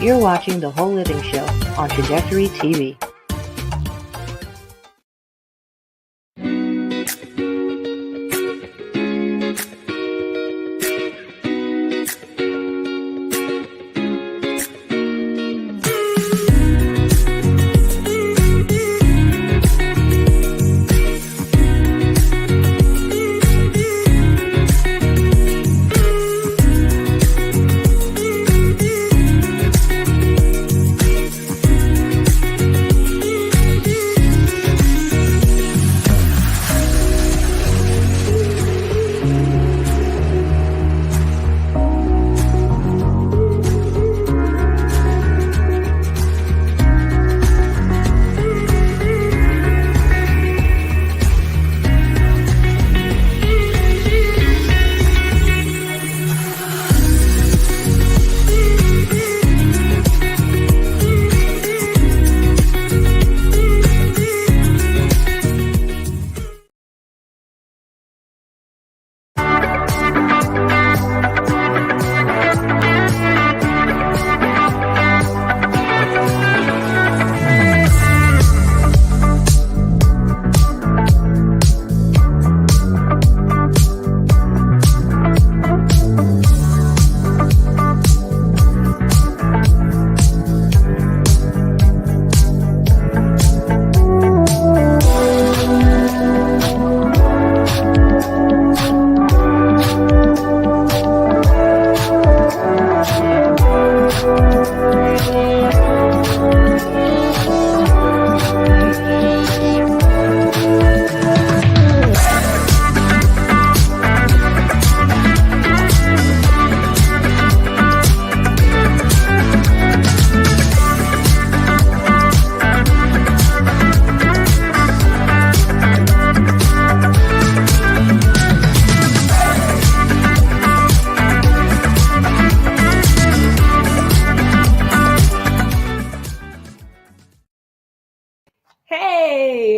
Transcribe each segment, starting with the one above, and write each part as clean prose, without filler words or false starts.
You're watching The Whole Living Show on Trajectory TV.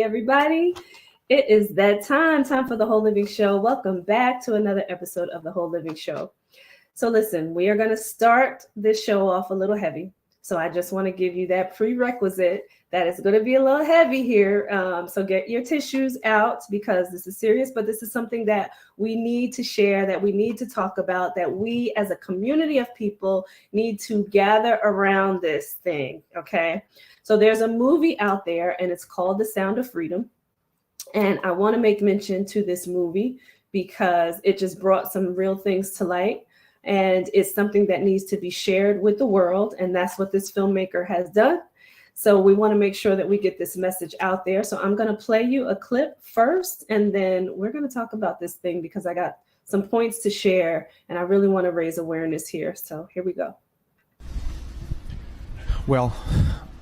Everybody, it is that time for the Whole Living Show. Welcome back to another episode of the Whole Living Show. So listen, we are going to start this show off a little heavy. So I just want to give you that prerequisite that it's going to be a little heavy here. So get your tissues out because this is serious, but this is something that we need to share, that we need to talk about, that we as a community of people need to gather around this thing, okay? So there's a movie out there and it's called The Sound of Freedom. And I want to make mention to this movie because it just brought some real things to light. And it's something that needs to be shared with the world. And that's what this filmmaker has done. So we want to make sure that we get this message out there. So I'm going to play you a clip first, and then we're going to talk about this thing because I got some points to share and I really want to raise awareness here. So here we go. Well,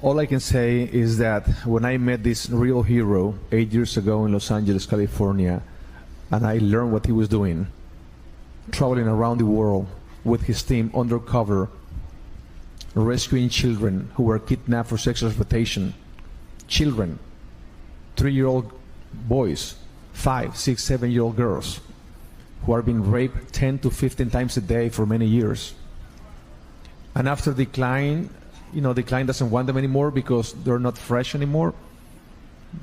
all I can say is that when I met this real hero 8 years ago in Los Angeles, California, and I learned what he was doing, traveling around the world with his team undercover, rescuing children who were kidnapped for sexual exploitation, children, 3-year-old boys, 5, 6, 7-year-old girls who are being raped 10 to 15 times a day for many years. And after decline, the client doesn't want them anymore because they're not fresh anymore.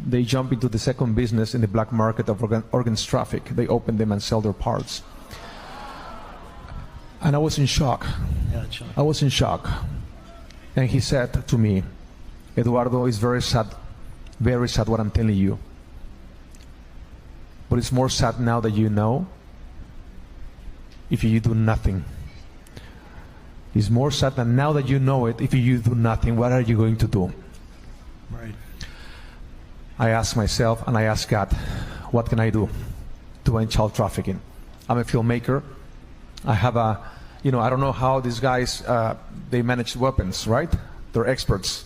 They jump into the second business in the black market of organs traffic. They open them and sell their parts. And I was in shock. I was in shock. And he said to me, Eduardo, it's very sad what I'm telling you. But it's more sad now that you know if you do nothing. It's more sad than now that you know it. If you do nothing, what are you going to do? Right. I asked myself and I asked God, what can I do to end child trafficking? I'm a filmmaker. I have a, I don't know how these guys, they manage weapons, right? They're experts.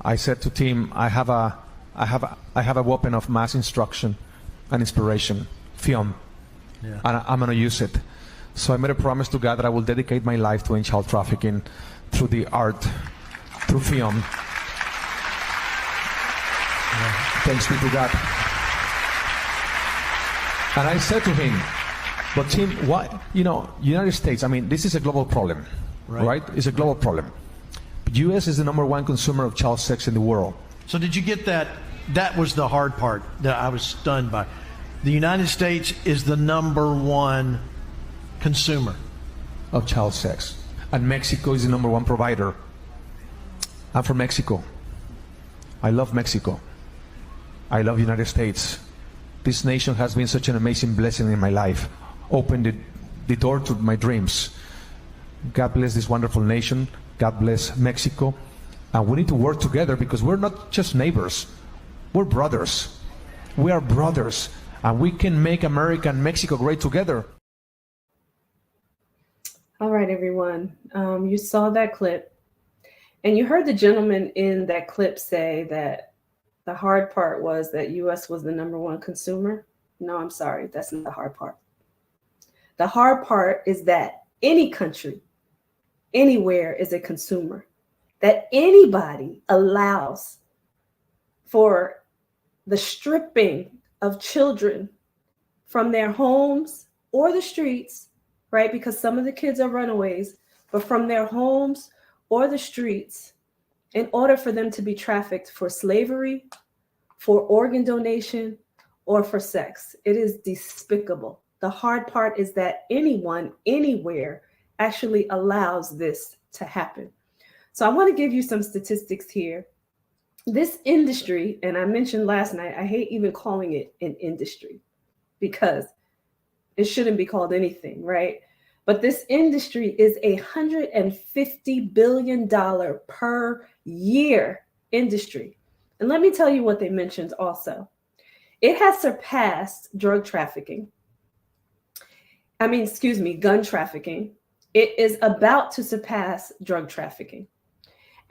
I said to Tim, I have a weapon of mass instruction and inspiration, film, and I'm going to use it. So I made a promise to God that I will dedicate my life to end child trafficking through the art, through film. Thanks be to God. And I said to him, but Tim, why, United States, this is a global problem, right? It's a global problem. U.S. is the #1 consumer of child sex in the world. So did you get that? That was the hard part that I was stunned by. The United States is the #1 consumer of child sex. And Mexico is the #1 provider. I'm from Mexico. I love Mexico. I love United States. This nation has been such an amazing blessing in my life. Opened the door to my dreams. God bless this wonderful nation. God bless Mexico. And we need to work together because we're not just neighbors. We're brothers. We are brothers. And we can make America and Mexico great together. All right, everyone. You saw that clip. And you heard the gentleman in that clip say that the hard part was that U.S. was the #1 consumer. No, I'm sorry. That's not the hard part. The hard part is that any country, anywhere is a consumer. That anybody allows for the stripping of children from their homes or the streets, right? Because some of the kids are runaways, but from their homes or the streets in order for them to be trafficked for slavery, for organ donation, or for sex. It is despicable. The hard part is that anyone, anywhere, actually allows this to happen. So I want to give you some statistics here. This industry, and I mentioned last night, I hate even calling it an industry because it shouldn't be called anything, right? But this industry is a $150 billion per year industry. And let me tell you what they mentioned also. It has surpassed gun trafficking. It is about to surpass drug trafficking.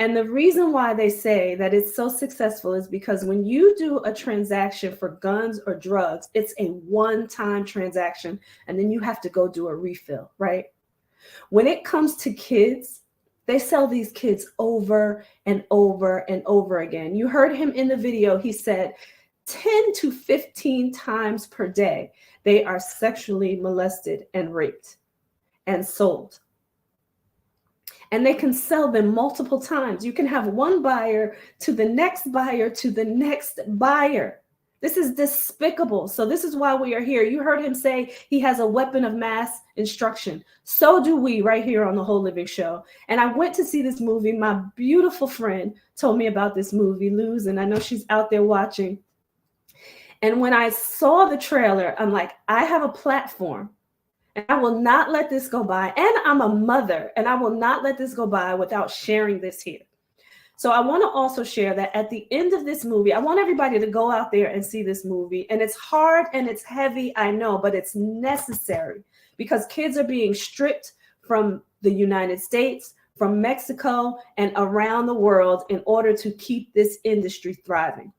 And the reason why they say that it's so successful is because when you do a transaction for guns or drugs, it's a one-time transaction, and then you have to go do a refill, right? When it comes to kids, they sell these kids over and over and over again. You heard him in the video. He said 10 to 15 times per day, they are sexually molested and raped and sold. And they can sell them multiple times. You can have one buyer to the next buyer to the next buyer. This is despicable. So this is why we are here. You heard him say he has a weapon of mass instruction. So do we right here on the Whole Living Show. And I went to see this movie. My beautiful friend told me about this movie, Luz, and I know she's out there watching. And when I saw the trailer, I'm like, I have a platform. And I will not let this go by. And I'm a mother, and I will not let this go by without sharing this here. So I want to also share that at the end of this movie, I want everybody to go out there and see this movie. And it's hard and it's heavy, I know, but it's necessary because kids are being stripped from the United States, from Mexico, and around the world in order to keep this industry thriving.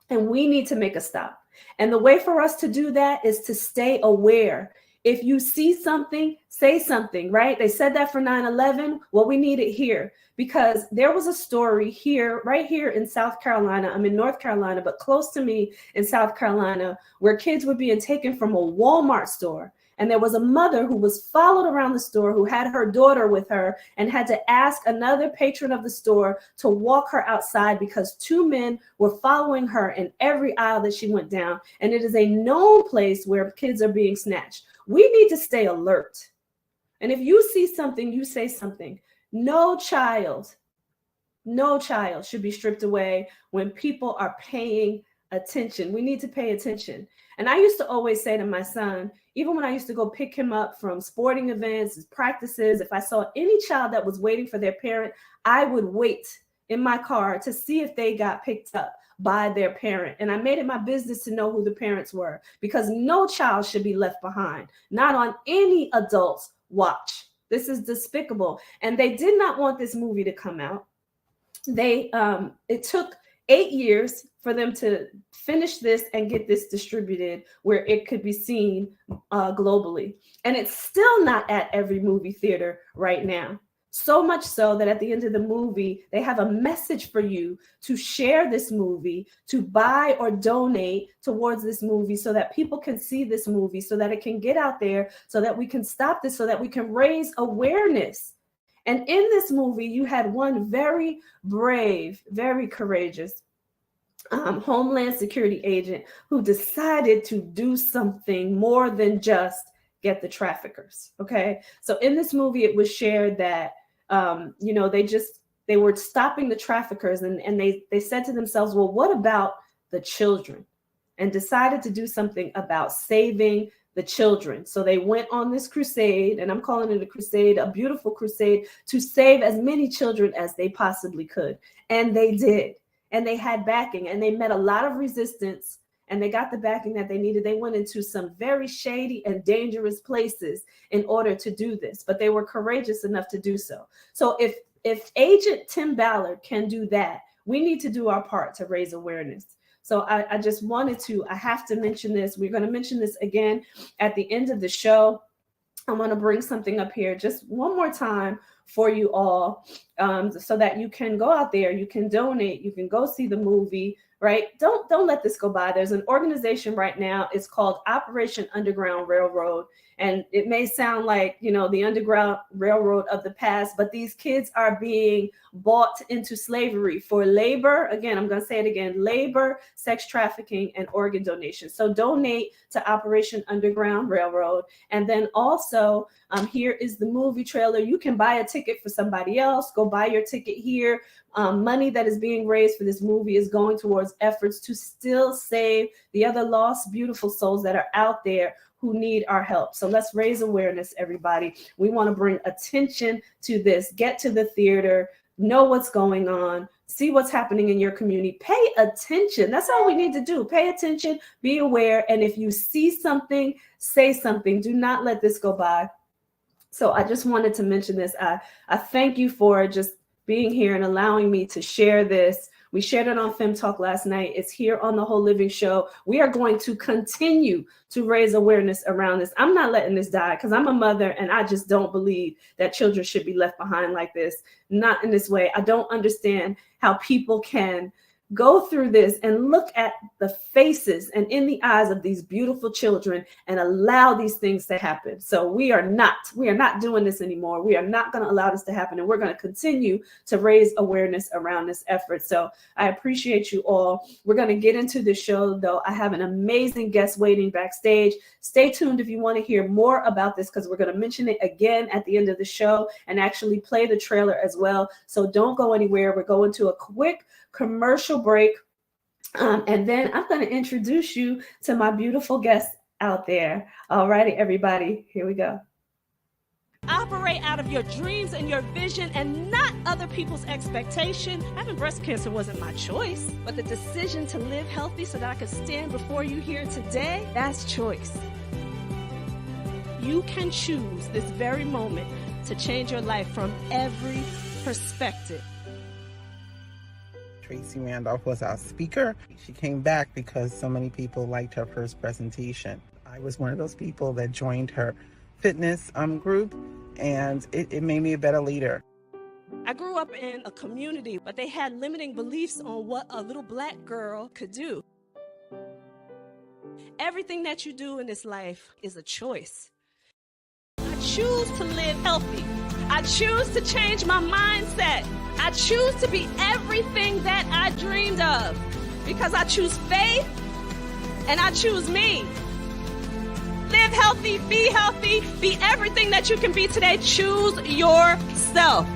And we need to make a stop. And the way for us to do that is to stay aware. If you see something, say something, right? They said that for 9/11. Well, we need it here because there was a story here, right here in South Carolina. I'm in North Carolina, but close to me in South Carolina, where kids were being taken from a Walmart store. And there was a mother who was followed around the store who had her daughter with her and had to ask another patron of the store to walk her outside because two men were following her in every aisle that she went down. And it is a known place where kids are being snatched. We need to stay alert. And if you see something, you say something. No child should be stripped away when people are paying attention. We need to pay attention. And I used to always say to my son, even when I used to go pick him up from sporting events, his practices, if I saw any child that was waiting for their parent, I would wait in my car to see if they got picked up by their parent. And I made it my business to know who the parents were because no child should be left behind, not on any adult's watch. This is despicable. And they did not want this movie to come out. It took 8 years for them to finish this and get this distributed where it could be seen globally. And it's still not at every movie theater right now. So much so that at the end of the movie, they have a message for you to share this movie, to buy or donate towards this movie so that people can see this movie, so that it can get out there, so that we can stop this, so that we can raise awareness. And in this movie, you had one very brave, very courageous Homeland Security agent who decided to do something more than just get the traffickers. Okay. So in this movie, it was shared that, they were stopping the traffickers, and they said to themselves, well, what about the children? And decided to do something about saving the children. So they went on this crusade, and I'm calling it a crusade, a beautiful crusade, to save as many children as they possibly could. And they did. And they had backing, and they met a lot of resistance, and they got the backing that they needed. They went into some very shady and dangerous places in order to do this, but they were courageous enough to do so. So if Agent Tim Ballard can do that, we need to do our part to raise awareness. So I just wanted I have to mention this. We're going to mention this again at the end of the show. I want to bring something up here just one more time for you all, so that you can go out there, you can donate, you can go see the movie, right? Don't let this go by. There's an organization right now. It's called Operation Underground Railroad. And it may sound like, the Underground Railroad of the past, but these kids are being bought into slavery for labor. Again, I'm going to say it again, labor, sex trafficking, and organ donation. So donate to Operation Underground Railroad. And then also, here is the movie trailer. You can buy a ticket for somebody else. Go buy your ticket here. Money that is being raised for this movie is going towards efforts to still save the other lost, beautiful souls that are out there who need our help. So let's raise awareness, everybody. We want to bring attention to this. Get to the theater, know what's going on, see what's happening in your community. Pay attention. That's all we need to do. Pay attention, be aware, and if you see something, say something. Do not let this go by. So I just wanted to mention this. I thank you for just being here and allowing me to share this. We shared it on Fem Talk last night. It's here on the Whole Living Show. We are going to continue to raise awareness around this. I'm not letting this die because I'm a mother, and I just don't believe that children should be left behind like this. Not in this way. I don't understand how people can go through this and look at the faces and in the eyes of these beautiful children and allow these things to happen. So we are not doing this anymore. We are not going to allow this to happen. And we're going to continue to raise awareness around this effort. So I appreciate you all. We're going to get into the show, though. I have an amazing guest waiting backstage. Stay tuned if you want to hear more about this, because we're going to mention it again at the end of the show and actually play the trailer as well. So don't go anywhere. We're going to a quick commercial break, and then I'm going to introduce you to my beautiful guests out there. All righty, everybody, here we go. Operate out of your dreams and your vision and not other people's expectation. Having breast cancer wasn't my choice, but the decision to live healthy so that I could stand before you here today, that's choice. You can choose this very moment to change your life from every perspective. Tracy Randolph was our speaker. She came back because so many people liked her first presentation. I was one of those people that joined her fitness group, and it made me a better leader. I grew up in a community, but they had limiting beliefs on what a little black girl could do. Everything that you do in this life is a choice. I choose to live healthy. I choose to change my mindset. I choose to be everything that I dreamed of because I choose faith and I choose me. Live healthy, be everything that you can be today. Choose yourself.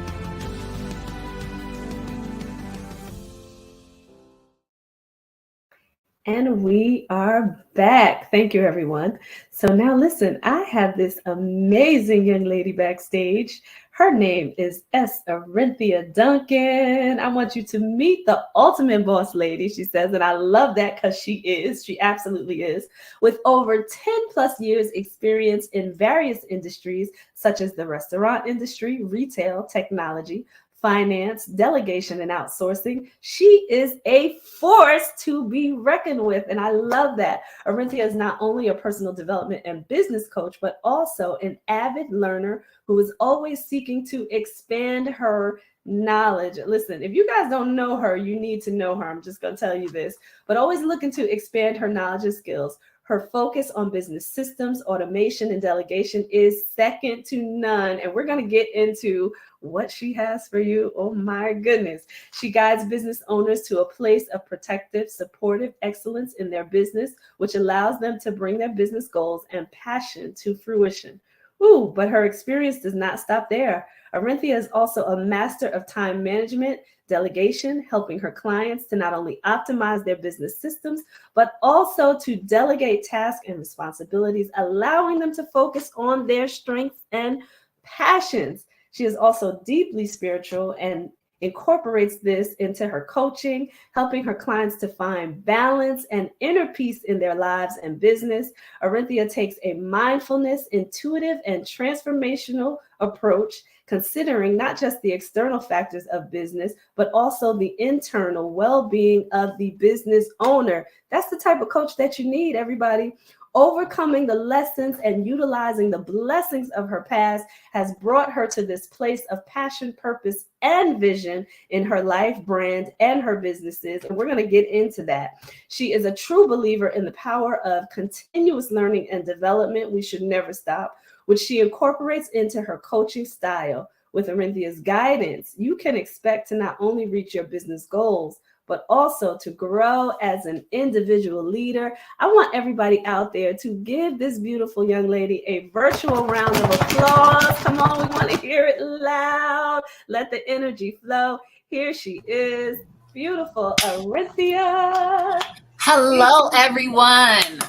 And we are back. Thank you, everyone. So now listen, I have this amazing young lady backstage. Her name is Orinthia Duncan. I want you to meet the ultimate boss lady, she says, and I love that because she is. She absolutely is. With over 10 plus years experience in various industries, such as the restaurant industry, retail, technology, finance, delegation, and outsourcing. She is a force to be reckoned with, and I love that. Orinthia is not only a personal development and business coach, but also an avid learner who is always seeking to expand her knowledge. Listen, if you guys don't know her, you need to know her. I'm just going to tell you this, but always looking to expand her knowledge and skills. Her focus on business systems, automation, and delegation is second to none. And we're going to get into what she has for you. Oh my goodness. She guides business owners to a place of protective, supportive excellence in their business, which allows them to bring their business goals and passion to fruition. Ooh, but her experience does not stop there. Orinthia is also a master of time management, delegation, helping her clients to not only optimize their business systems, but also to delegate tasks and responsibilities, allowing them to focus on their strengths and passions. She is also deeply spiritual and incorporates this into her coaching, helping her clients to find balance and inner peace in their lives and business. Orinthia takes a mindfulness, intuitive, and transformational approach, considering not just the external factors of business, but also the internal well-being of the business owner. That's the type of coach that you need, everybody. Overcoming the lessons and utilizing the blessings of her past has brought her to this place of passion, purpose, and vision in her life, brand, and her businesses. And we're going to get into that. She is a true believer in the power of continuous learning and development. We should never stop, which she incorporates into her coaching style. With Orinthia's guidance, you can expect to not only reach your business goals, but also to grow as an individual leader. I want everybody out there to give this beautiful young lady a virtual round of applause. Come on, we want to hear it loud. Let the energy flow. Here she is, beautiful Orinthia. Hello, everyone.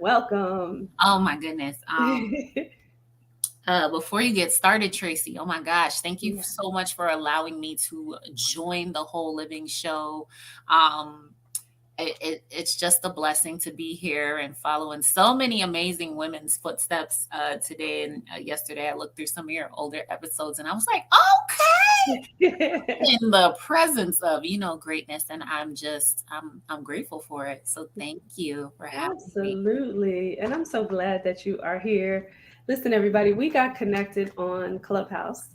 Welcome. Oh my goodness. Before you get started, Tracy, oh my gosh, thank you so much for allowing me to join the Whole Living Show. It's just a blessing to be here and following so many amazing women's footsteps today. And yesterday I looked through some of your older episodes and I was like, okay, in the presence of, greatness. And I'm grateful for it. So thank you for having me. Absolutely. And I'm so glad that you are here. Listen, everybody, we got connected on Clubhouse.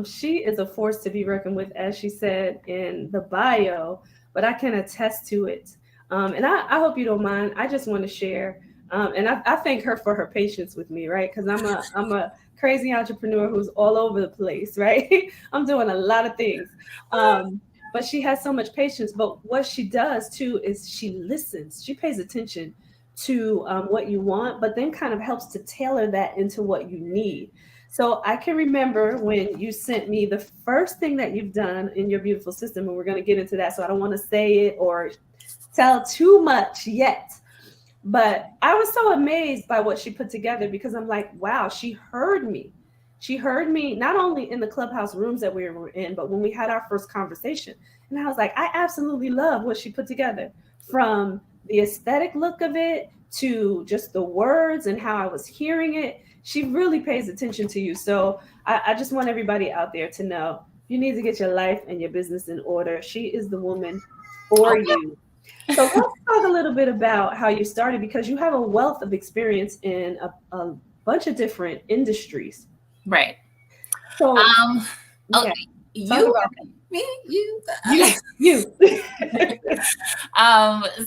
She is a force to be reckoned with, as she said in the bio, but I can attest to it. And I hope you don't mind. I just want to share. And I thank her for her patience with me, right? Because I'm a crazy entrepreneur who's all over the place, right? I'm doing a lot of things. But she has so much patience. But what she does, too, is she listens. She pays attention to what you want, but then kind of helps to tailor that into what you need. So I can remember when you sent me the first thing that you've done in your beautiful system, and we're going to get into that. So I don't want to say it or tell too much yet, but I was so amazed by what she put together because I'm like, wow, she heard me. She heard me not only in the Clubhouse rooms that we were in, but when we had our first conversation. And I was like, I absolutely love what she put together, from the aesthetic look of it to just the words and how I was hearing it. She really pays attention to you. So I just want everybody out there to know you need to get your life and your business in order. She is the woman for you. So let's talk a little bit about how you started, because you have a wealth of experience in a bunch of different industries. Right. So okay. You.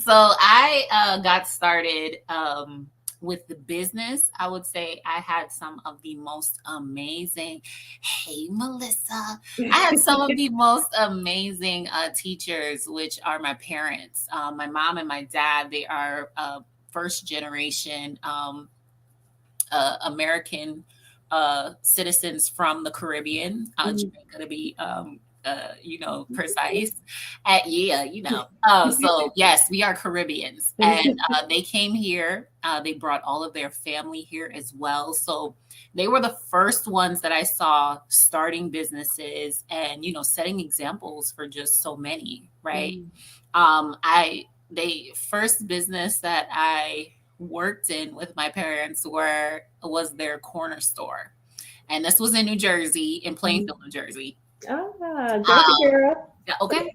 So I got started with the business. I would say I had some of the most amazing, hey Melissa, I had some of the most amazing teachers, which are my parents. My mom and my dad, they are first generation American citizens from the Caribbean, Jamaica to be precise. So yes, we are Caribbeans, and they came here. They brought all of their family here as well. So they were the first ones that I saw starting businesses and, setting examples for just so many, right? The first business that I worked in with my parents was their corner store. And this was in New Jersey, in Plainfield, New Jersey. Jersey girl. Okay.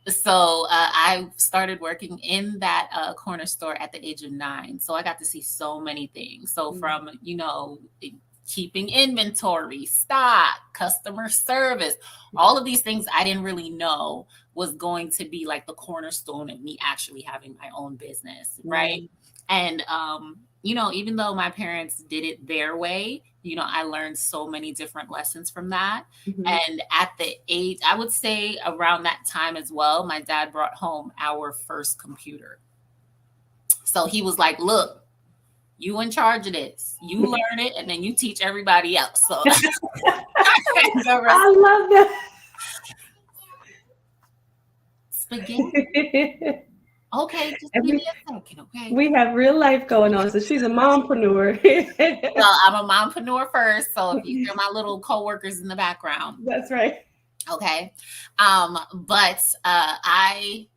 So I started working in that corner store at the age of 9. So I got to see so many things. So from, keeping inventory, stock, customer service, all of these things I didn't really know. was going to be like the cornerstone of me actually having my own business, right? And you know, even though my parents did it their way, you know, I learned so many different lessons from that. And at the age, I would say around that time as well, my dad brought home our first computer. So he was like, look, you in charge of this. You learn it and then you teach everybody else. So I love that. Spaghetti. Okay, just give me a second, okay? We have real life going on. So she's a mompreneur. Well, I'm a mompreneur first. So if you hear my little coworkers in the background. That's right. Okay. But I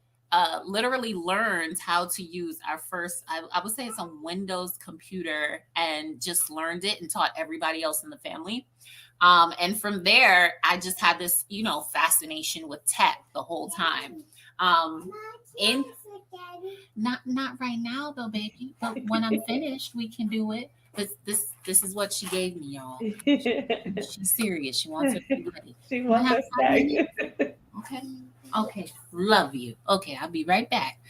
literally learned how to use our first, I would say it's a Windows computer, and just learned it and taught everybody else in the family. And from there, I just had this, you know, fascination with tech the whole time. Not right now though, baby. But when I'm finished, we can do it. This is what she gave me, y'all. She's serious. She wants her to be ready. She wants her back. Okay. Love you. Okay, I'll be right back.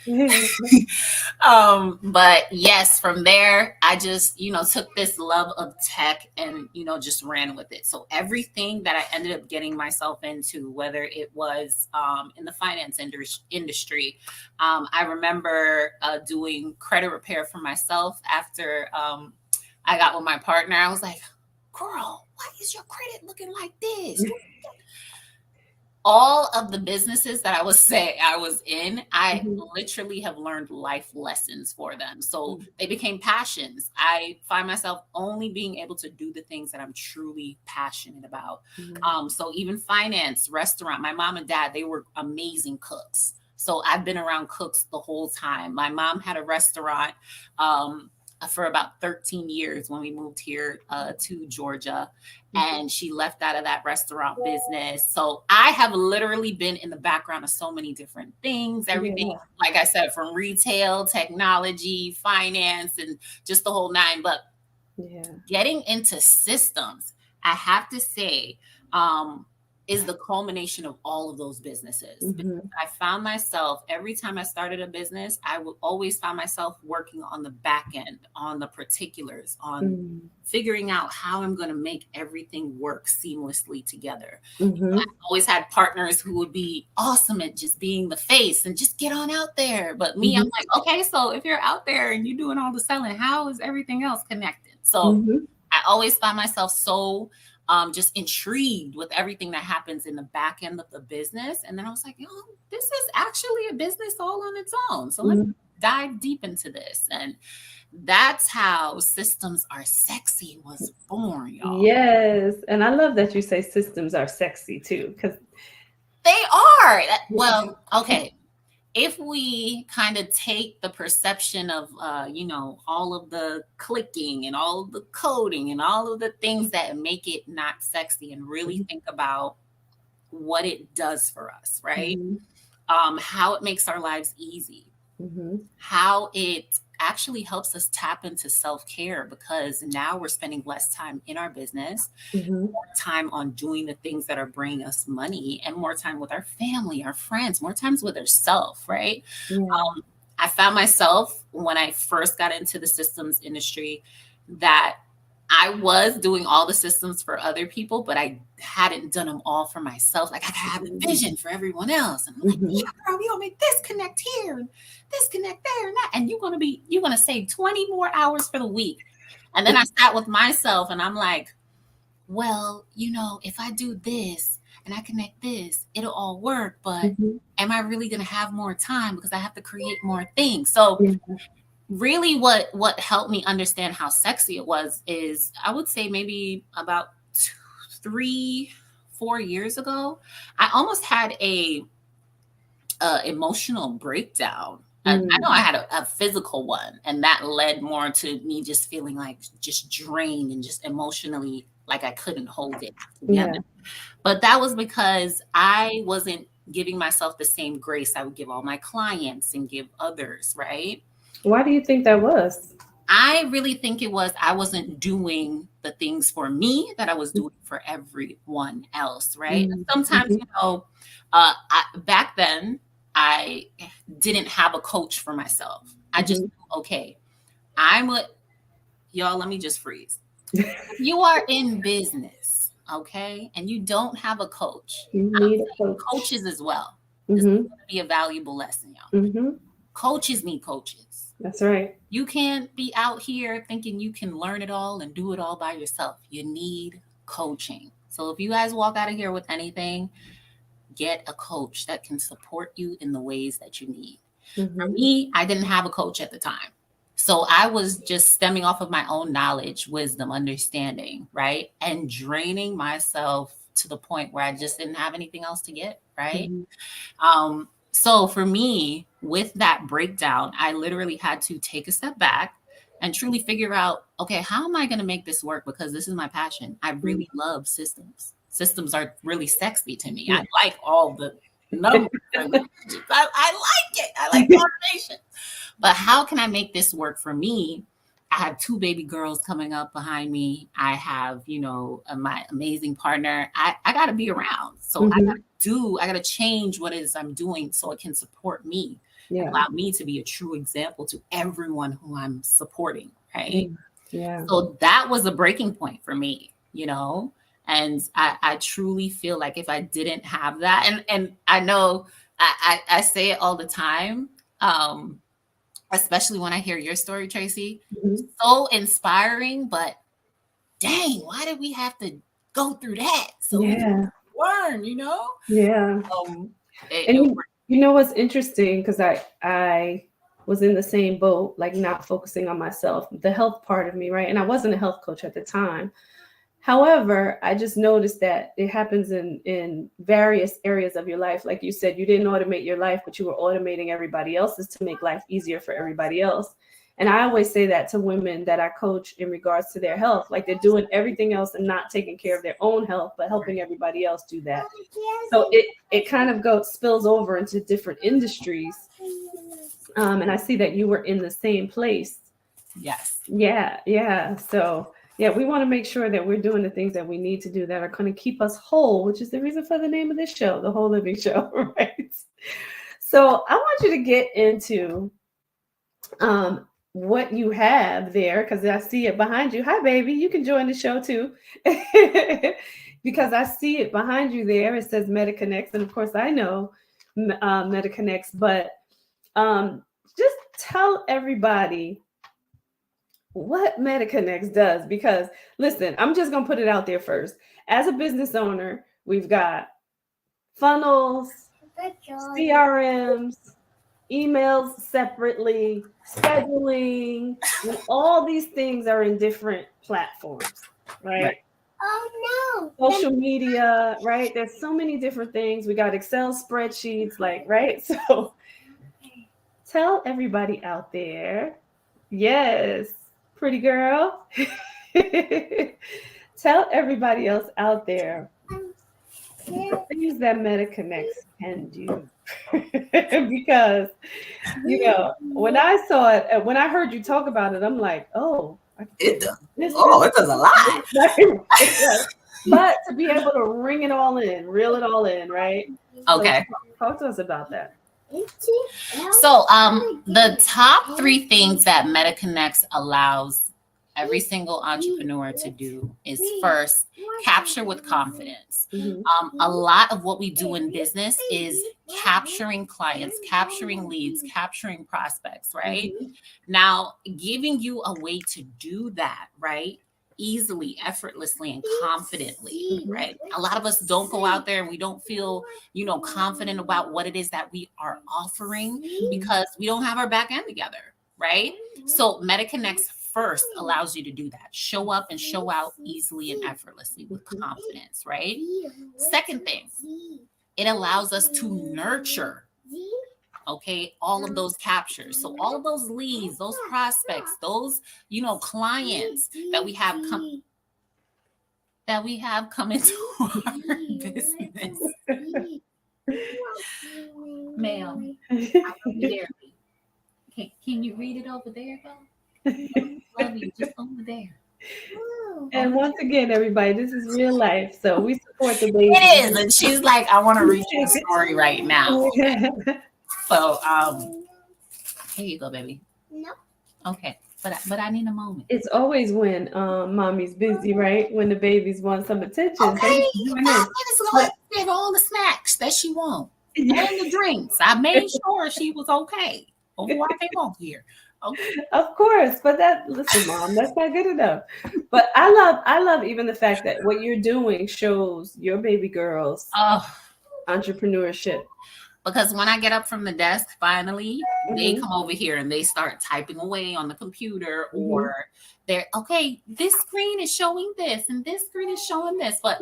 But yes, from there, I just, you know, took this love of tech and, you know, just ran with it. So everything that I ended up getting myself into, whether it was in the finance industry, I remember doing credit repair for myself after I got with my partner. I was like, girl, why is your credit looking like this? All of the businesses that I was in, I literally have learned life lessons for them. So they became passions. I find myself only being able to do the things that I'm truly passionate about. So even finance, restaurant, my mom and dad, they were amazing cooks. So I've been around cooks the whole time. My mom had a restaurant for about 13 years when we moved here to Georgia. And she left out of that restaurant business. So I have literally been in the background of so many different things, everything, like I said, from retail, technology, finance, and just the whole nine. But getting into systems, I have to say, is the culmination of all of those businesses. I found myself, every time I started a business, I would always find myself working on the back end, on the particulars, on figuring out how I'm going to make everything work seamlessly together. I always had partners who would be awesome at just being the face and just get on out there. But me, I'm like, okay, so if you're out there and you're doing all the selling, how is everything else connected? So I always find myself so just intrigued with everything that happens in the back end of the business. And then I was like, oh, this is actually a business all on its own. So let's dive deep into this. And that's how Systems Are Sexy was born, y'all. Yes. And I love that you say systems are sexy too, because they are. Well, okay. If we kind of take the perception of, you know, all of the clicking and all of the coding and all of the things that make it not sexy, and really think about what it does for us, right? How it makes our lives easy, how it actually helps us tap into self-care, because now we're spending less time in our business, more time on doing the things that are bringing us money, and more time with our family, our friends, more times with ourselves, right? I found myself when I first got into the systems industry that I was doing all the systems for other people, but I hadn't done them all for myself. Like I have a vision for everyone else. And I'm like, yeah, girl, we gonna make this connect here and this connect there and that. And you're gonna save 20 more hours for the week. And then I sat with myself and I'm like, well, you know, if I do this and I connect this, it'll all work. But am I really gonna have more time because I have to create more things? So really what helped me understand how sexy it was is, I would say maybe about 3-4 years ago, I almost had a emotional breakdown. I know I had a physical one, and that led more to me just feeling like just drained and just emotionally like I couldn't hold it together. But that was because I wasn't giving myself the same grace I would give all my clients and give others, right? Why do you think that was? I really think it was I wasn't doing the things for me that I was doing for everyone else, right? Mm-hmm. Sometimes, back then, I didn't have a coach for myself. I just knew, okay, y'all, let me just freeze. If you are in business, okay, and you don't have a coach, You need a coach. coaches as well. This is going to be a valuable lesson, y'all. Coaches need coaches. That's right. You can't be out here thinking you can learn it all and do it all by yourself. You need coaching. So if you guys walk out of here with anything, get a coach that can support you in the ways that you need. For me, I didn't have a coach at the time. So I was just stemming off of my own knowledge, wisdom, understanding, right? And draining myself to the point where I just didn't have anything else to get, right? So for me, with that breakdown, I literally had to take a step back and truly figure out, okay, how am I going to make this work? Because this is my passion. I really love systems. Systems are really sexy to me. I like all the numbers. I like it. I like automation. But how can I make this work for me? I have 2 baby girls coming up behind me. I have, my amazing partner. I got to be around. So I got to change what it is I'm doing so it can support me. Yeah. Allow me to be a true example to everyone who I'm supporting. Right. Yeah. So that was a breaking point for me, and I truly feel like if I didn't have that, and I know I say it all the time, especially when I hear your story, Tracy, so inspiring, but dang, why did we have to go through that? So we can learn, Yeah. You know what's interesting, because I was in the same boat, like not focusing on myself, the health part of me, right? And I wasn't a health coach at the time. However, I just noticed that it happens in various areas of your life. Like you said, you didn't automate your life, but you were automating everybody else's to make life easier for everybody else. And I always say that to women that I coach in regards to their health, like they're doing everything else and not taking care of their own health, but helping everybody else do that. So it kind of spills over into different industries. And I see that you were in the same place. Yes. Yeah. So yeah, we want to make sure that we're doing the things that we need to do that are going to keep us whole, which is the reason for the name of this show, The Whole Living Show, right? So I want you to get into what you have there, because I see it behind you. Hi, baby. You can join the show too. Because I see it behind you there. It says Metaconnects. And of course, I know Metaconnects, but just tell everybody what Metaconnects does, because listen, I'm just going to put it out there first. As a business owner, we've got funnels, CRMs, emails separately, scheduling, and all these things are in different platforms, right? Oh no. Social media, right? There's so many different things. We got Excel spreadsheets, right? So tell everybody out there, yes, pretty girl. Tell everybody else out there the things that Metaconnects can do. Because, when I saw it, when I heard you talk about it, I'm like, oh, it does. It does a lot. But to be able to reel it all in, right? Okay. So talk to us about that. So the top 3 things that Metaconnects allows every single entrepreneur to do is, first, capture with confidence. A lot of what we do in business is capturing clients, capturing leads, capturing prospects, right? Now, giving you a way to do that, right? Easily, effortlessly, and confidently, right? A lot of us don't go out there and we don't feel, confident about what it is that we are offering because we don't have our back end together, right? So Metaconnects first allows you to do that. Show up and show out easily and effortlessly with confidence, right? Second thing, it allows us to nurture, all of those captures. So all of those leads, those prospects, those, clients that we have come into our business. Ma'am, can you read it over there, though? Love you, just over there. And once again, everybody, this is real life, so we support the baby. It is, and she's like, I want to read you a story right now. So, here you go, baby. No. Okay, but I need a moment. It's always when mommy's busy, right? When the babies want some attention. Okay, 5 minutes ago, give all the snacks that she wants and the drinks. I made sure she was okay before I came over here. Okay. Of course, but listen, Mom, that's not good enough. But I love even the fact that what you're doing shows your baby girls entrepreneurship. Because when I get up from the desk, finally, they come over here and they start typing away on the computer, or they're okay. This screen is showing this, and this screen is showing this, but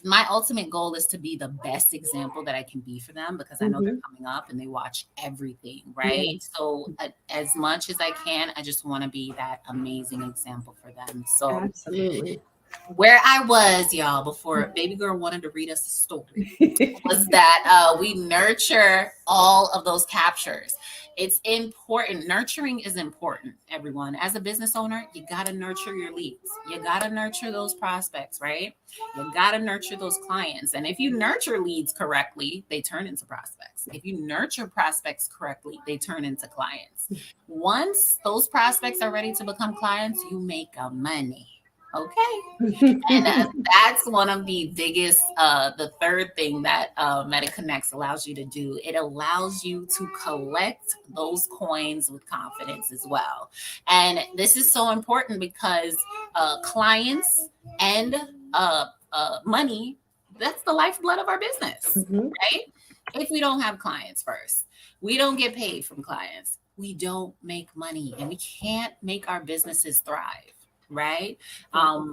my ultimate goal is to be the best example that I can be for them, because I know they're coming up and they watch everything, right? So as much as I can, I just want to be that amazing example for them. So absolutely. Where I was, y'all, before baby girl wanted to read us a story, was that we nurture all of those captures. It's important. Nurturing is important, everyone. As a business owner, you got to nurture your leads. You got to nurture those prospects, right? You got to nurture those clients. And if you nurture leads correctly, they turn into prospects. If you nurture prospects correctly, they turn into clients. Once those prospects are ready to become clients, you make money. Okay. And that's one of the biggest, the third thing that Metaconnects allows you to do. It allows you to collect those coins with confidence as well. And this is so important because clients and money, that's the lifeblood of our business, right? If we don't have clients first, we don't get paid from clients, we don't make money, and we can't make our businesses thrive. Right. A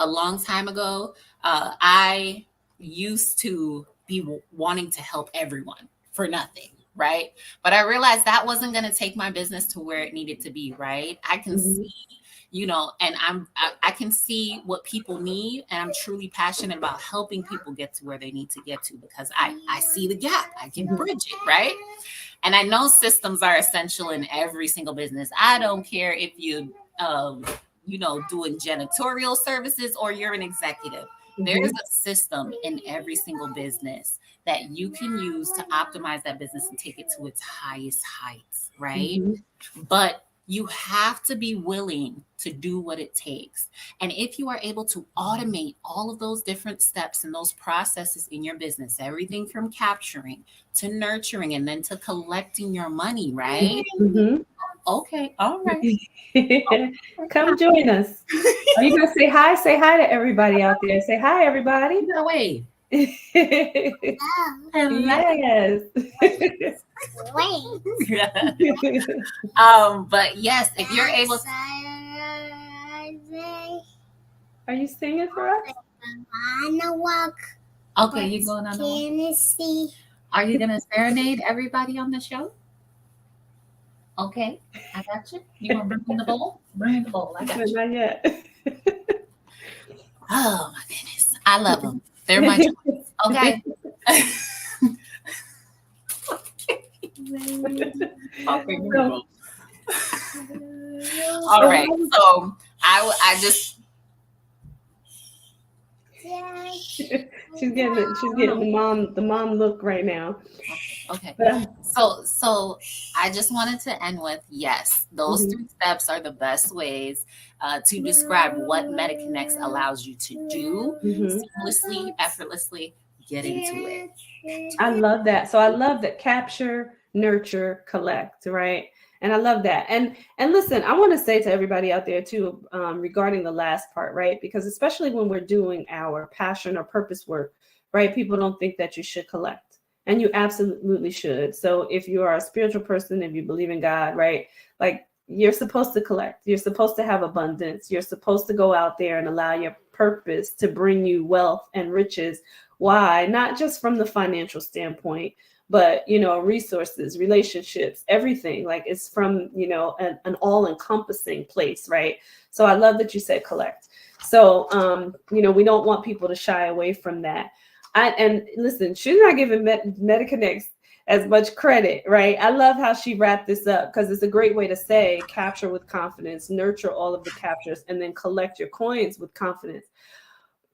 long time ago, I used to be wanting to help everyone for nothing. Right. But I realized that wasn't going to take my business to where it needed to be. Right. I can see, and I can see what people need. And I'm truly passionate about helping people get to where they need to get to, because I see the gap. I can bridge it. Right. And I know systems are essential in every single business. I don't care if you doing janitorial services or you're an executive. There is a system in every single business that you can use to optimize that business and take it to its highest heights, right? But you have to be willing to do what it takes. And if you are able to automate all of those different steps and those processes in your business, everything from capturing to nurturing and then to collecting your money, right? Okay, all right. Come join us. Are you gonna say hi? Say hi to everybody out there. Say hi, everybody. No way. Yes. But yes, if you're able to. Are you singing for us? Okay, you're going on a walk. Are you gonna serenade everybody on the show? Okay, I got you. You want to bring in the bowl? Bring in the bowl. I got you. Not yet. Oh my goodness, I love them. They're my choice. Okay. All right. So I just. She's getting the mom look right now. Okay. So I just wanted to end with, yes, those 3 steps are the best ways to describe what Metaconnects allows you to do seamlessly, effortlessly, get into it. I love that. So I love that: capture, nurture, collect, right? And I love that. And listen, I want to say to everybody out there too, regarding the last part, right? Because especially when we're doing our passion or purpose work, right? People don't think that you should collect, and you absolutely should. So if you are a spiritual person, if you believe in God, right? Like, you're supposed to collect. You're supposed to have abundance. You're supposed to go out there and allow your purpose to bring you wealth and riches. Why? Not just from the financial standpoint, but, resources, relationships, everything. Like, it's from, an all-encompassing place, right? So I love that you said collect. So, we don't want people to shy away from that. And listen, she's not giving Metaconnects as much credit, right? I love how she wrapped this up because it's a great way to say capture with confidence, nurture all of the captures, and then collect your coins with confidence.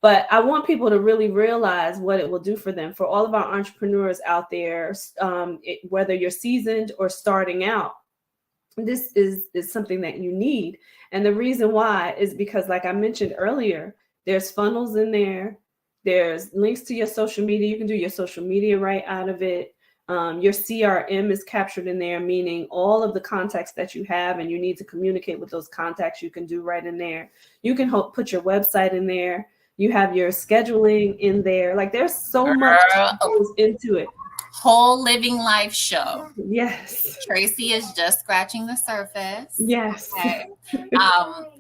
But I want people to really realize what it will do for them. For all of our entrepreneurs out there, whether you're seasoned or starting out, this is something that you need. And the reason why is because, like I mentioned earlier, there's funnels in there. There's links to your social media. You can do your social media right out of it. Your CRM is captured in there, meaning all of the contacts that you have and you need to communicate with those contacts, you can do right in there. You can put your website in there. You have your scheduling in there. Like there's so much that goes into it. Whole Living Life show. Yes. Tracy is just scratching the surface. Yes. Okay.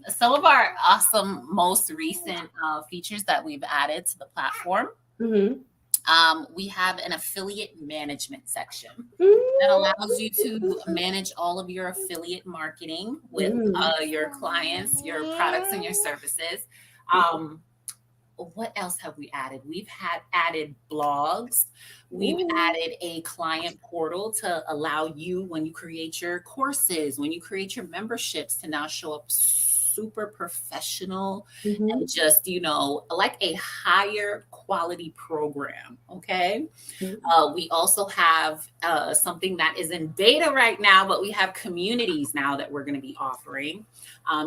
Some of our awesome, most recent features that we've added to the platform. Mm-hmm. We have an affiliate management section Mm-hmm. that allows you to manage all of your affiliate marketing with your clients, your products, and your services. What else have we added? We've added blogs. We've added a client portal to allow you, when you create your courses, when you create your memberships, to now show up super professional and just, like a higher quality program. Okay. We also have something that is in beta right now, but we have communities now that we're going to be offering.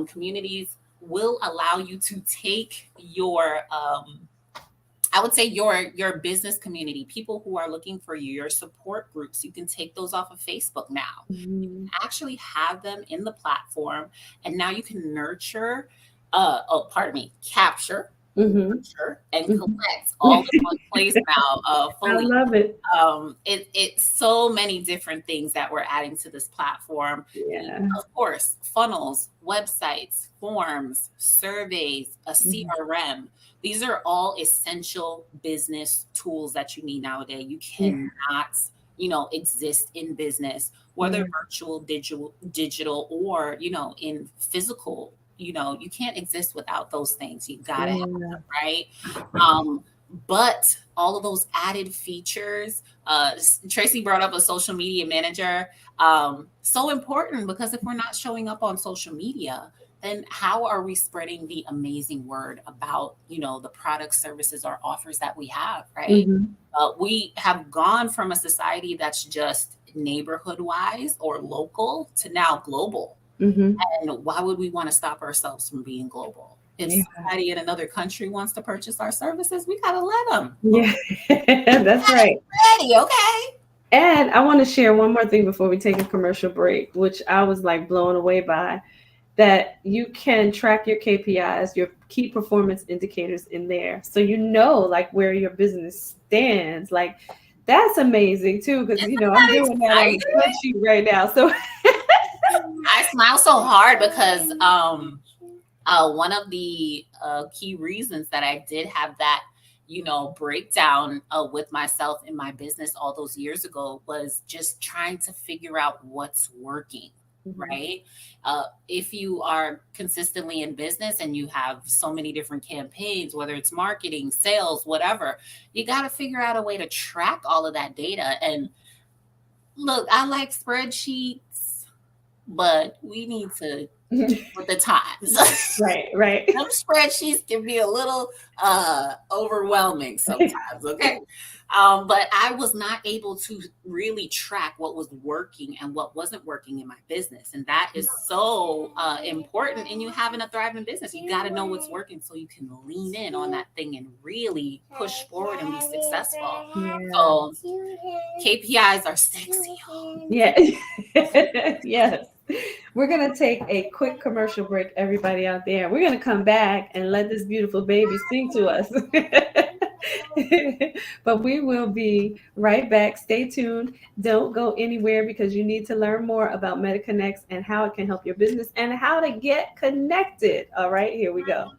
Communities will allow you to take your, I would say your business community, people who are looking for you, your support groups. You can take those off of Facebook now. You can actually have them in the platform, and now you can capture, nurture, and collect all in one place now. Fully. I love it. It's so many different things that we're adding to this platform. Yeah. Of course, funnels, websites, forms, surveys, a CRM. These are all essential business tools that you need nowadays. You cannot, exist in business, whether virtual, digital, or, in physical. You can't exist without those things. You gotta have them, right? But all of those added features, Tracy brought up a social media manager. So important, because if we're not showing up on social media, then how are we spreading the amazing word about, the products, services, or offers that we have, right? We have gone from a society that's just neighborhood-wise or local to now global. And why would we want to stop ourselves from being global? If somebody in another country wants to purchase our services, we got to let them. Yeah, that's right. Ready, okay. And I want to share one more thing before we take a commercial break, which I was like blown away by, that you can track your KPIs, your key performance indicators in there. So like where your business stands. Like that's amazing too, because I'm doing that on the spreadsheet right now. So I smile so hard because one of the key reasons that I did have that, breakdown with myself in my business all those years ago was just trying to figure out what's working, right? If you are consistently in business and you have so many different campaigns, whether it's marketing, sales, whatever, you got to figure out a way to track all of that data. And look, I like spreadsheets, but we need to with the times. Right. Some spreadsheets can be a little overwhelming sometimes, okay? But I was not able to really track what was working and what wasn't working in my business. And that is so important in you having a thriving business. You got to know what's working so you can lean in on that thing and really push forward and be successful. So KPIs are sexy. Yeah. Yes. We're going to take a quick commercial break, everybody out there. We're going to come back and let this beautiful baby sing to us. But we will be right back. Stay tuned. Don't go anywhere, because you need to learn more about Metaconnects and how it can help your business and how to get connected. All right, here we go.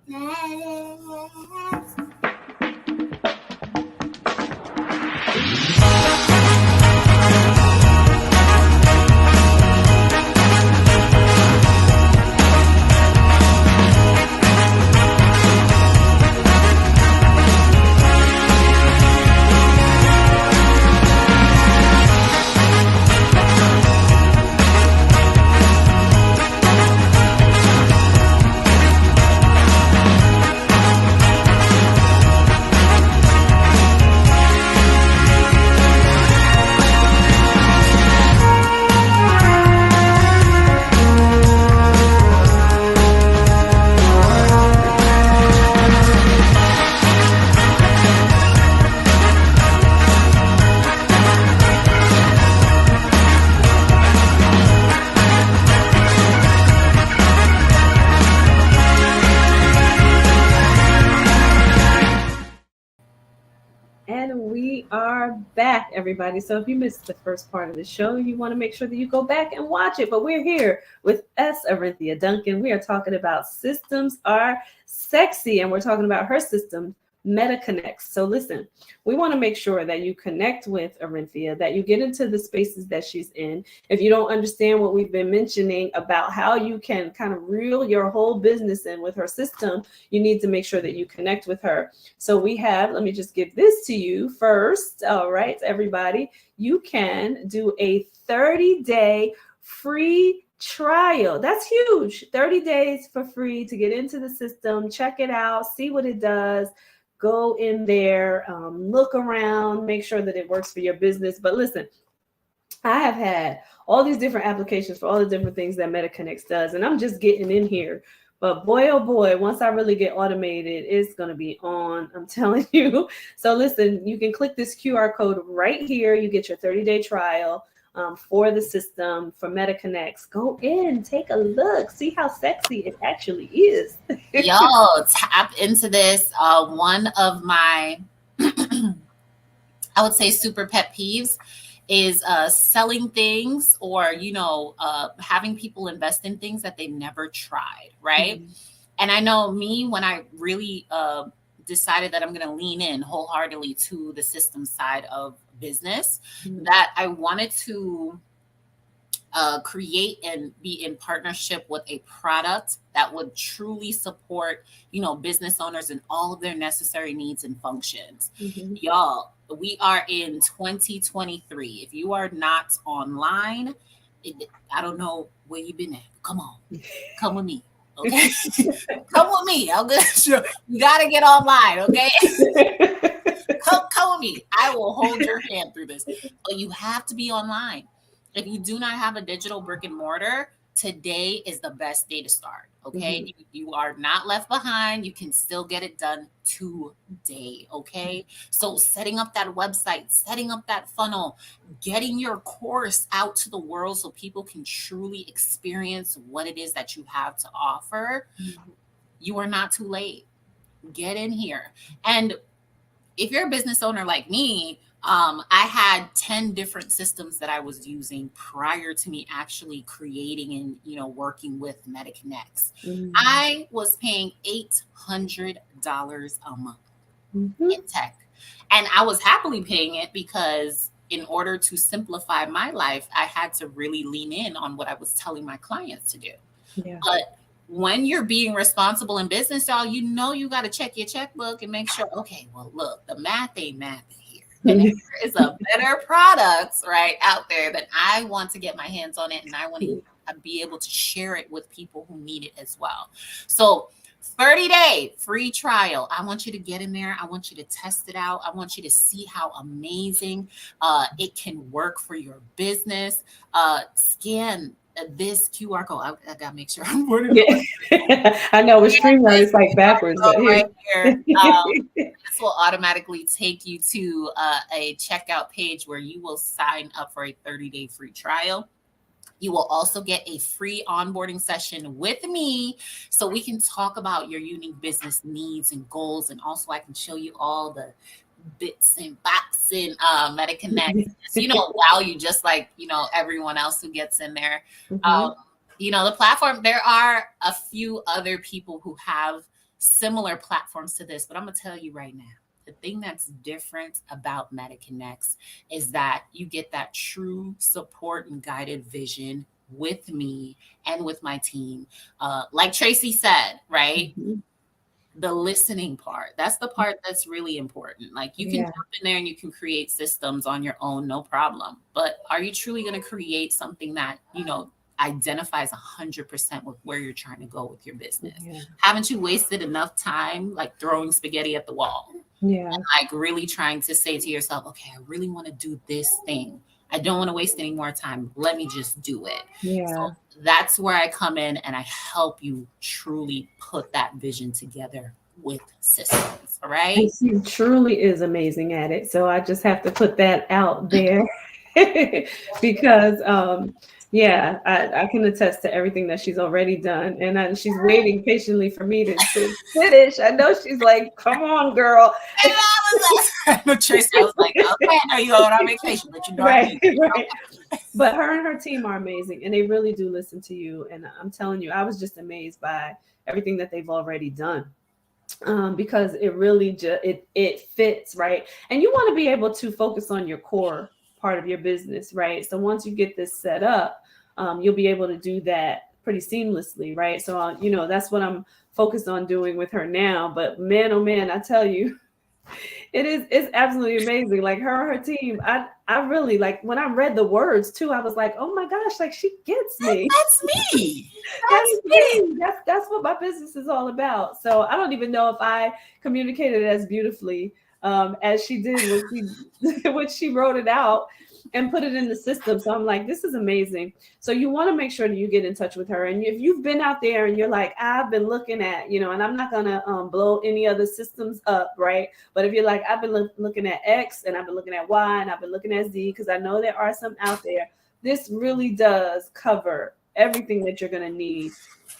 are back, everybody. So if you missed the first part of the show, you want to make sure that you go back and watch it. But we're here with Orinthia Duncan. We are talking about systems are sexy, and we're talking about her system, Metaconnects. So listen, we want to make sure that you connect with Orinthia, that you get into the spaces that she's in. If you don't understand what we've been mentioning about how you can kind of reel your whole business in with her system, you need to make sure that you connect with her. So we have, let me just give this to you first. All right, everybody, you can do a 30-day free trial. That's huge. 30 days for free to get into the system, check it out, see what it does. Go in there, look around, make sure that it works for your business. But listen, I have had all these different applications for all the different things that Metaconnects does, and I'm just getting in here. But boy, oh boy, once I really get automated, it's going to be on. I'm telling you. So listen, you can click this QR code right here. You get your 30-day trial for the system, for Metaconnects. Go in, take a look, see how sexy it actually is. Yo, tap into this. One of my, I would say, super pet peeves is selling things or, having people invest in things that they've never tried, right? Mm-hmm. And I know me, when I really decided that I'm going to lean in wholeheartedly to the system side of business, mm-hmm. that I wanted to create and be in partnership with a product that would truly support, business owners in all of their necessary needs and functions. Mm-hmm. Y'all, we are in 2023. If you are not online, I don't know where you've been at. Come on, come with me. Okay, come with me. I'm gonna. You gotta get online. Okay, come with me. I will hold your hand through this. But you have to be online. If you do not have a digital brick and mortar, today is the best day to start. Okay, mm-hmm. you are not left behind. You can still get it done today. Okay, so setting up that website, setting up that funnel, getting your course out to the world so people can truly experience what it is that you have to offer. Mm-hmm. You are not too late. Get in here. And if you're a business owner like me, I had 10 different systems that I was using prior to me actually creating and, working with Metaconnects. Mm-hmm. I was paying $800 a month mm-hmm. in tech. And I was happily paying it because in order to simplify my life, I had to really lean in on what I was telling my clients to do. Yeah. But when you're being responsible in business, y'all, you got to check your checkbook and make sure, okay, well, look, the math ain't math here. And if there is a better product, right, out there, then I want to get my hands on it and I want to be able to share it with people who need it as well. So 30-day free trial. I want you to get in there. I want you to test it out. I want you to see how amazing it can work for your business. Scan this QR code. I gotta make sure I'm wording it. I know with StreamYard it's like backwards. But right here, this will automatically take you to a checkout page where you will sign up for a 30-day free trial. You will also get a free onboarding session with me so we can talk about your unique business needs and goals. And also I can show you all the bits and bots and Metaconnects, value just like, everyone else who gets in there. Mm-hmm. The platform, there are a few other people who have similar platforms to this, but I'm going to tell you right now, the thing that's different about Metaconnects is that you get that true support and guided vision with me and with my team. Like Tracy said, right? Mm-hmm. The listening part, that's the part that's really important. Like you can jump in there and you can create systems on your own, no problem. But are you truly going to create something that, identifies 100% with where you're trying to go with your business? Yeah. Haven't you wasted enough time like throwing spaghetti at the wall? Yeah. And like really trying to say to yourself, okay, I really want to do this thing. I don't want to waste any more time. Let me just do it. Yeah. So that's where I come in and I help you truly put that vision together with systems. All right. And she truly is amazing at it. So I just have to put that out there. because yeah, I can attest to everything that she's already done, and she's waiting patiently for me to finish. I know she's like, "Come on, girl." And I was Tracy, I was like, okay, I know you going on vacation, but you know, Right, right. But her and her team are amazing, and they really do listen to you. And I'm telling you, I was just amazed by everything that they've already done. Because it really it fits, right? And you want to be able to focus on your core part of your business, right? So once you get this set up, you'll be able to do that pretty seamlessly, right? So that's what I'm focused on doing with her now. But man, oh man, I tell you, it's absolutely amazing. Like her and her team, I really like when I read the words too, I was like, oh my gosh, like she gets me. That's me. That's me. That's what my business is all about. So I don't even know if I communicated it as beautifully as she did when she wrote it out and put it in the system. So I'm like, this is amazing. So you want to make sure that you get in touch with her. And if you've been out there and you're like, I've been looking at, and I'm not going to blow any other systems up, right? But if you're like, I've been looking at X and I've been looking at Y and I've been looking at Z, because I know there are some out there, this really does cover everything that you're going to need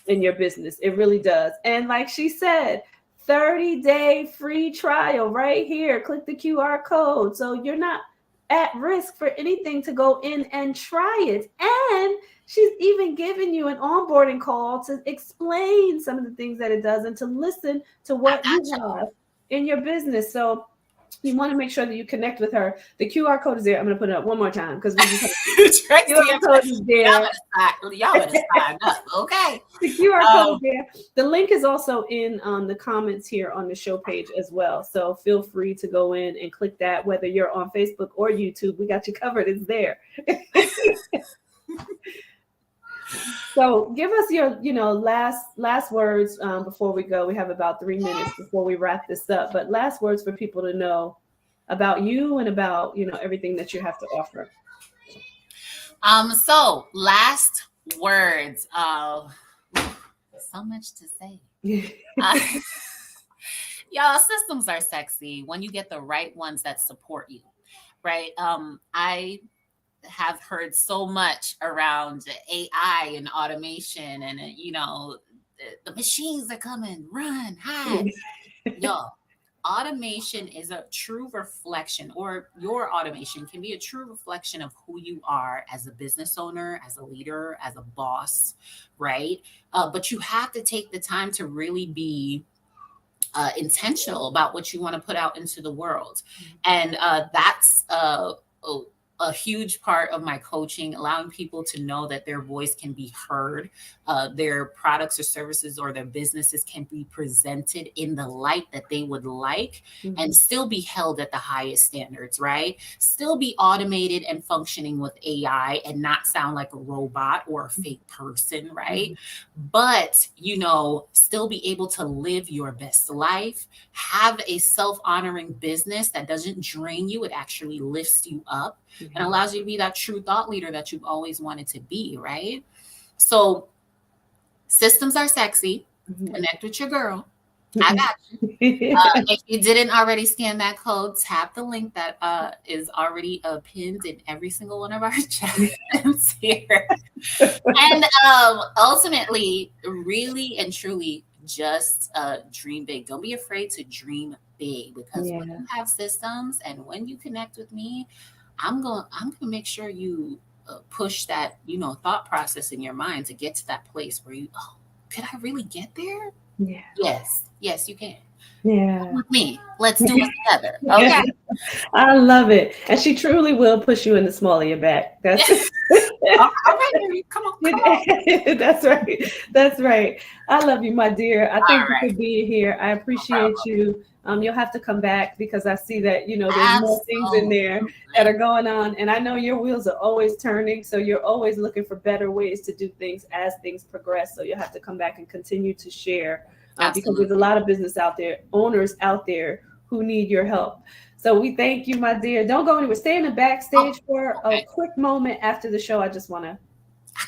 in your business. It really does. And like she said, 30-day free trial right here. Click the QR code. So you're not at risk for anything to go in and try it. And she's even given you an onboarding call to explain some of the things that it does and to listen to what you have in your business. So you want to make sure that you connect with her. The QR code is there. I'm going to put it up one more time because QR code is there. Y'all better sign up, okay? The QR code is there. The link is also in the comments here on the show page as well. So feel free to go in and click that, whether you're on Facebook or YouTube. We got you covered. It's there. So give us your, last words before we go. We have about 3 minutes before we wrap this up. But last words for people to know about you and about, everything that you have to offer. So last words. So much to say. Y'all, systems are sexy when you get the right ones that support you, right? I have heard so much around AI and automation and, the machines are coming, run, hide. Y'all, automation is a true reflection, or your automation can be a true reflection of who you are as a business owner, as a leader, as a boss, right? But you have to take the time to really be intentional about what you want to put out into the world. And that's a huge part of my coaching, allowing people to know that their voice can be heard, their products or services or their businesses can be presented in the light that they would like, and still be held at the highest standards, right? Still be automated and functioning with AI and not sound like a robot or a fake person, right? But, still be able to live your best life, have a self-honoring business that doesn't drain you, it actually lifts you up. And allows you to be that true thought leader that you've always wanted to be, right? So systems are sexy. Connect with your girl. I got you. If you didn't already scan that code, tap the link that is already pinned in every single one of our chats here. And ultimately, really and truly, just dream big. Don't be afraid to dream big, because when you have systems and when you connect with me, I'm gonna make sure you push that, thought process in your mind to get to that place where could I really get there? Yeah. Yes, you can. Yeah. Come with me. Let's do it together. Okay. I love it. And she truly will push you in the small of your back. That's all right, come on. That's right. That's right. I love you, my dear. I thank you for being here. I appreciate you. You'll have to come back because I see that, there's more things in there that are going on. And I know your wheels are always turning. So you're always looking for better ways to do things as things progress. So you'll have to come back and continue to share because there's a lot of business out there, owners out there who need your help. So we thank you, my dear. Don't go anywhere. Stay in the backstage for a quick moment after the show. I just want to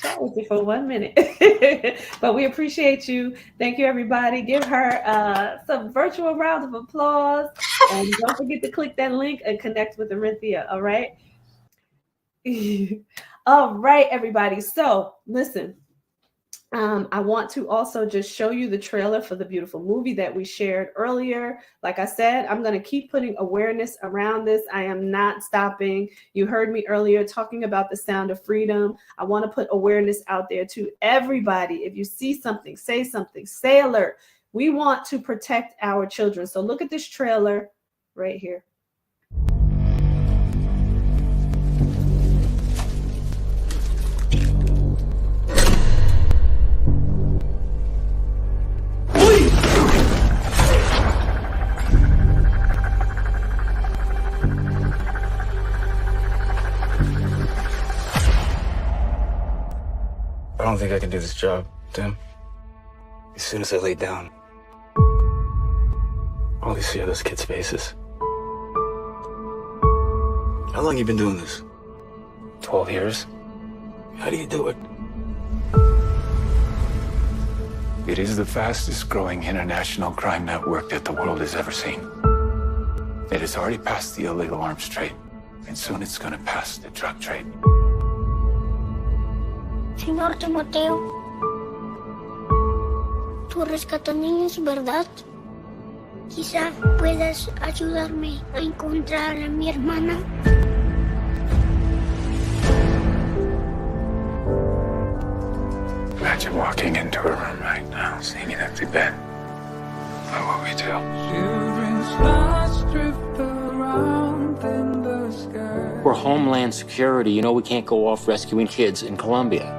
chat with you for 1 minute. But we appreciate you. Thank you, everybody. Give her some virtual round of applause. And don't forget to click that link and connect with Orinthia. All right. All right, everybody. So listen, I want to also just show you the trailer for the beautiful movie that we shared earlier. Like I said, I'm going to keep putting awareness around this. I am not stopping. You heard me earlier talking about the sound of freedom. I want to put awareness out there to everybody. If you see something, say alert. We want to protect our children. So look at this trailer right here. I don't think I can do this job, Tim. As soon as I lay down, all you see are those kids' faces. How long you been doing this? 12 years. How do you do it? It is the fastest growing international crime network that the world has ever seen. It has already passed the illegal arms trade, and soon it's going to pass the drug trade. Señor Timoteo, tu rescata niños, ¿verdad? Quizá puedas ayudarme a encontrar a mi hermana. Imagine walking into a room right now, seeing an empty bed. What will we do? We're Homeland Security. You know we can't go off rescuing kids in Colombia.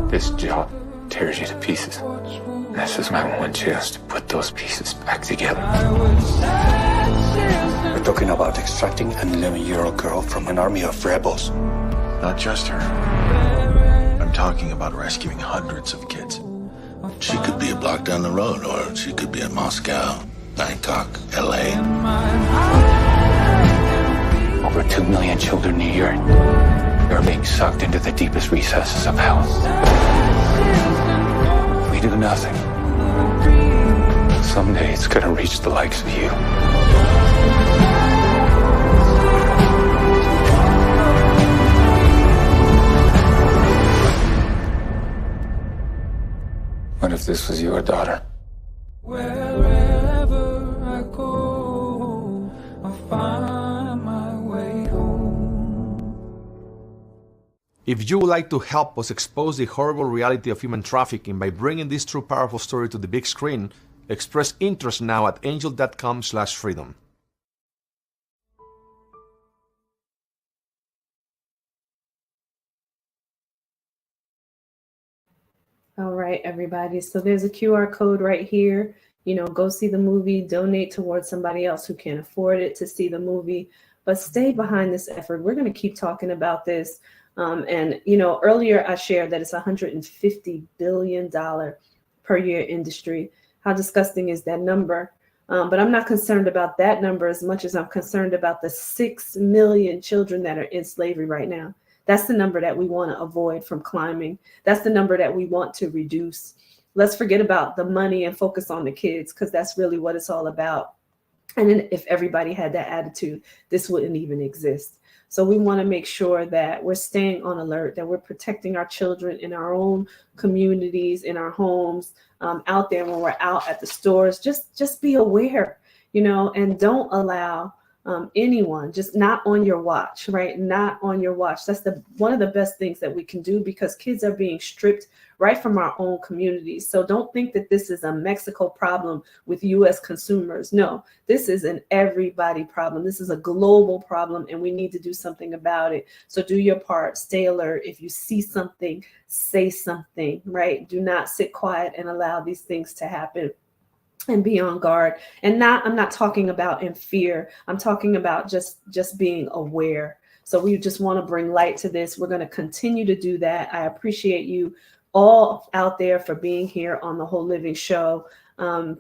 This job tears you to pieces. This is my one chance to put those pieces back together. We're talking about extracting an 11-year-old girl from an army of rebels. Not just her. I'm talking about rescuing hundreds of kids. She could be a block down the road, or she could be in Moscow, Bangkok, LA. Over 2 million children a year are being sucked into the deepest recesses of hell. We do nothing. Someday it's gonna reach the likes of you. What if this was your daughter? Wherever I go, I find my way home. If you would like to help us expose the horrible reality of human trafficking by bringing this true powerful story to the big screen, express interest now at angel.com/freedom. All right, everybody. So there's a QR code right here. You know, go see the movie, donate towards somebody else who can't afford it to see the movie, but stay behind this effort. We're going to keep talking about this. And, you know, earlier I shared that it's $150 billion per year industry. How disgusting is that number? But I'm not concerned about that number as much as I'm concerned about the 6 million children that are in slavery right now. That's the number that we want to avoid from climbing. That's the number that we want to reduce. Let's forget about the money and focus on the kids, because that's really what it's all about. And then if everybody had that attitude, this wouldn't even exist. So we want to make sure that we're staying on alert, that we're protecting our children in our own communities, in our homes, out there when we're out at the stores. Just be aware, you know, and don't allow anyone, just not on your watch, right? Not on your watch. That's one of the best things that we can do, because kids are being stripped right from our own communities. So don't think that this is a Mexico problem with US consumers. No, this is an everybody problem. This is a global problem, and we need to do something about it. So do your part, stay alert. If you see something, say something, right? Do not sit quiet and allow these things to happen. And be on guard. And I'm not talking about in fear. I'm talking about just being aware. So we just want to bring light to this. We're going to continue to do that. I appreciate you all out there for being here on the Whole Living Show. This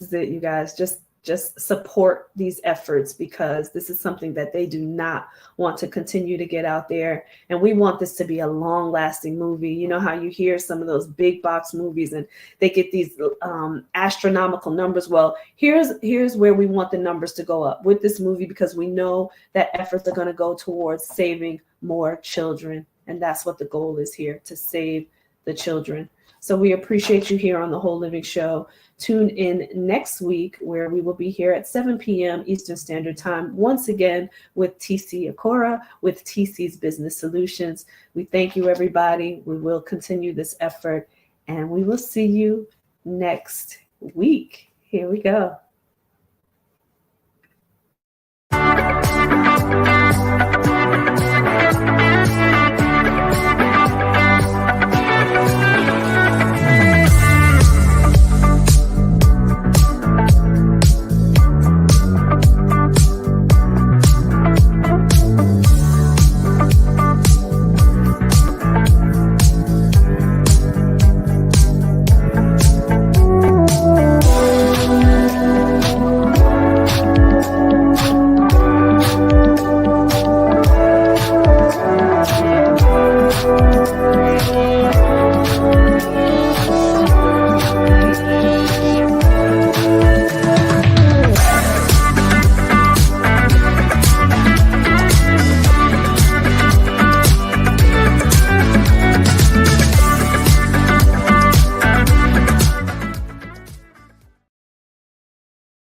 is it, you guys. Just just support these efforts, because this is something that they do not want to continue to get out there. And we want this to be a long lasting movie. You know how you hear some of those big box movies and they get these astronomical numbers. Well, here's where we want the numbers to go up with this movie, because we know that efforts are going to go towards saving more children. And that's what the goal is here, to save the children. So we appreciate you here on the Whole Living Show. Tune in next week, where we will be here at 7 p.m. Eastern Standard Time, once again with TC Akora with TC's Business Solutions. We thank you, everybody. We will continue this effort, and we will see you next week. Here we go.